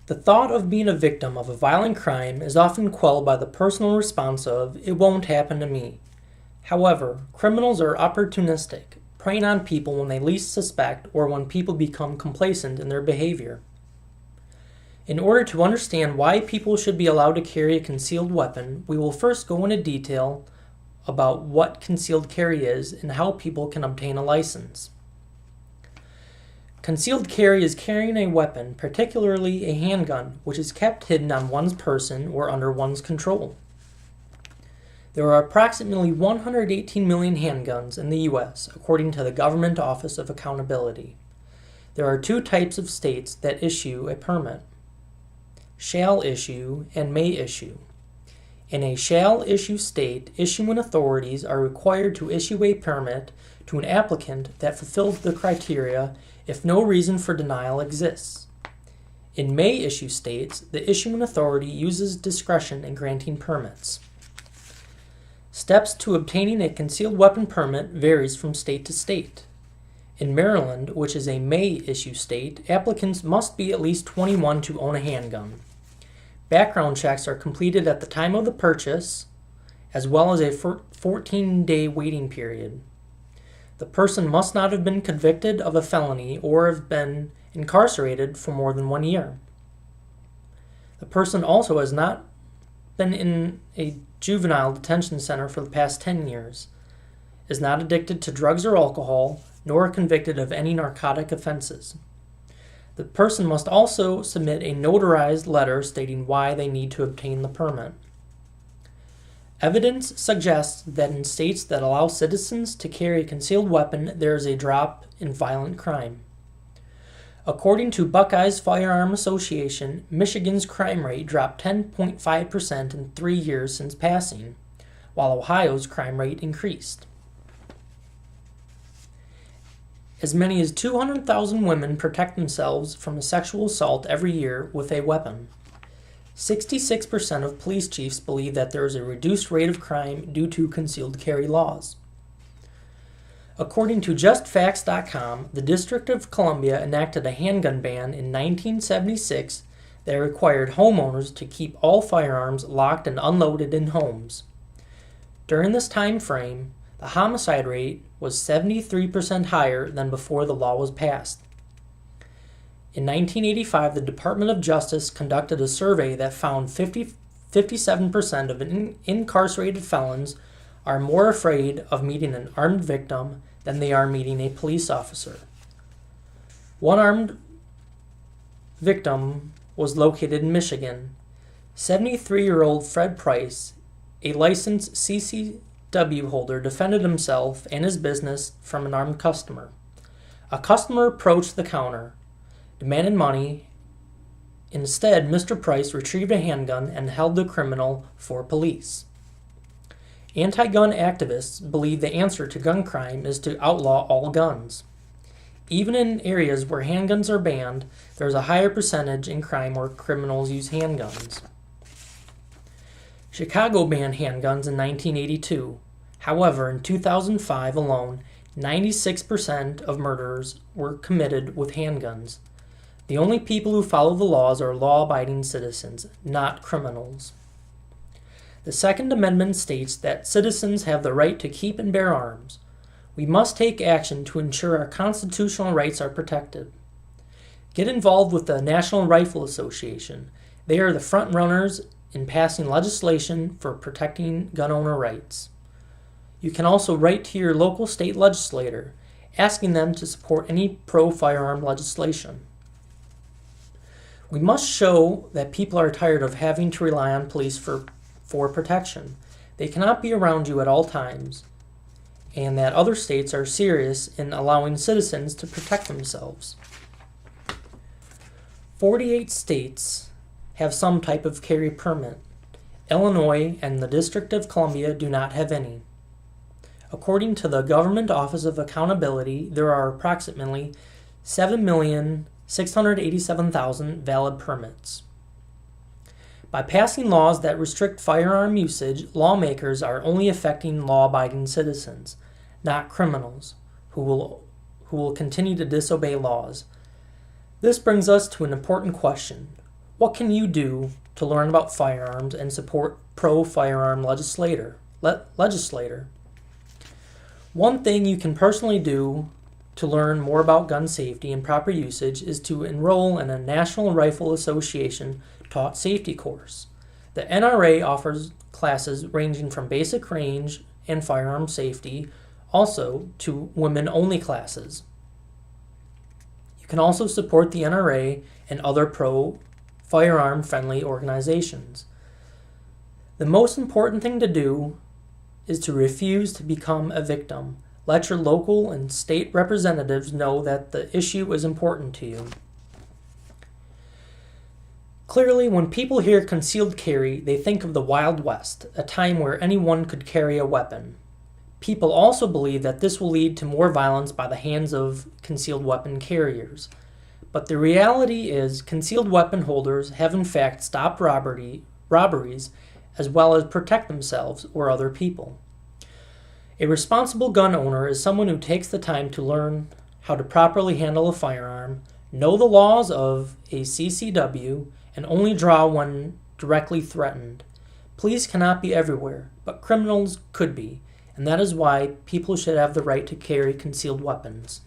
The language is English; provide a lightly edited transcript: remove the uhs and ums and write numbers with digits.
The thought of being a victim of a violent crime is often quelled by the personal response of, "It won't happen to me." However, criminals are opportunistic, preying on people when they least suspect or when people become complacent in their behavior. In order to understand why people should be allowed to carry a concealed weapon, we will first go into detail about what concealed carry is and how people can obtain a license. Concealed carry is carrying a weapon, particularly a handgun, which is kept hidden on one's person or under one's control. There are approximately 118 million handguns in the U.S., according to the Government Office of Accountability. There are two types of states that issue a permit: shall issue and may issue. In a shall issue state, issuing authorities are required to issue a permit to an applicant that fulfills the criteria if no reason for denial exists. In may issue states, the issuing authority uses discretion in granting permits. Steps to obtaining a concealed weapon permit varies from state to state. In Maryland, which is a may issue state, applicants must be at least 21 to own a handgun. Background checks are completed at the time of the purchase, as well as a 14-day waiting period. The person must not have been convicted of a felony or have been incarcerated for more than 1 year. The person also has not been in a juvenile detention center for the past 10 years, is not addicted to drugs or alcohol, nor convicted of any narcotic offenses. The person must also submit a notarized letter stating why they need to obtain the permit. Evidence suggests that in states that allow citizens to carry a concealed weapon, there is a drop in violent crime. According to Buckeyes Firearm Association, Michigan's crime rate dropped 10.5% in 3 years since passing, while Ohio's crime rate increased. As many as 200,000 women protect themselves from a sexual assault every year with a weapon. 66% of police chiefs believe that there is a reduced rate of crime due to concealed carry laws. According to JustFacts.com, the District of Columbia enacted a handgun ban in 1976 that required homeowners to keep all firearms locked and unloaded in homes. During this time frame, the homicide rate was 73% higher than before the law was passed. In 1985, the Department of Justice conducted a survey that found 57% of incarcerated felons are more afraid of meeting an armed victim than they are meeting a police officer. One armed victim was located in Michigan. 73-year-old Fred Price, a licensed CCW holder, defended himself and his business from an armed customer. A customer approached the counter, demanded money. Instead, Mr. Price retrieved a handgun and held the criminal for police. Anti-gun activists believe the answer to gun crime is to outlaw all guns. Even in areas where handguns are banned, there is a higher percentage in crime where criminals use handguns. Chicago banned handguns in 1982. However, in 2005 alone, 96% of murders were committed with handguns. The only people who follow the laws are law-abiding citizens, not criminals. The Second Amendment states that citizens have the right to keep and bear arms. We must take action to ensure our constitutional rights are protected. Get involved with the National Rifle Association. They are the front runners in passing legislation for protecting gun owner rights. You can also write to your local state legislator, asking them to support any pro-firearm legislation. We must show that people are tired of having to rely on police for protection. They cannot be around you at all times, and that other states are serious in allowing citizens to protect themselves. 48 states have some type of carry permit. Illinois and the District of Columbia do not have any. According to the Government Office of Accountability, there are approximately 7,687,000 valid permits. By passing laws that restrict firearm usage, lawmakers are only affecting law-abiding citizens, not criminals, who will continue to disobey laws. This brings us to an important question. What can you do to learn about firearms and support pro-firearm legislator? One thing you can personally do to learn more about gun safety and proper usage is to enroll in a National Rifle Association taught safety course. The NRA offers classes ranging from basic range and firearm safety, also to women-only classes. You can also support the NRA and other pro-firearm friendly organizations. The most important thing to do is to refuse to become a victim. Let your local and state representatives know that the issue is important to you. Clearly, when people hear concealed carry, they think of the Wild West, a time where anyone could carry a weapon. People also believe that this will lead to more violence by the hands of concealed weapon carriers. But the reality is, concealed weapon holders have in fact stopped robberies as well as protect themselves or other people. A responsible gun owner is someone who takes the time to learn how to properly handle a firearm, know the laws of a CCW, and only draw when directly threatened. Police cannot be everywhere, but criminals could be, and that is why people should have the right to carry concealed weapons.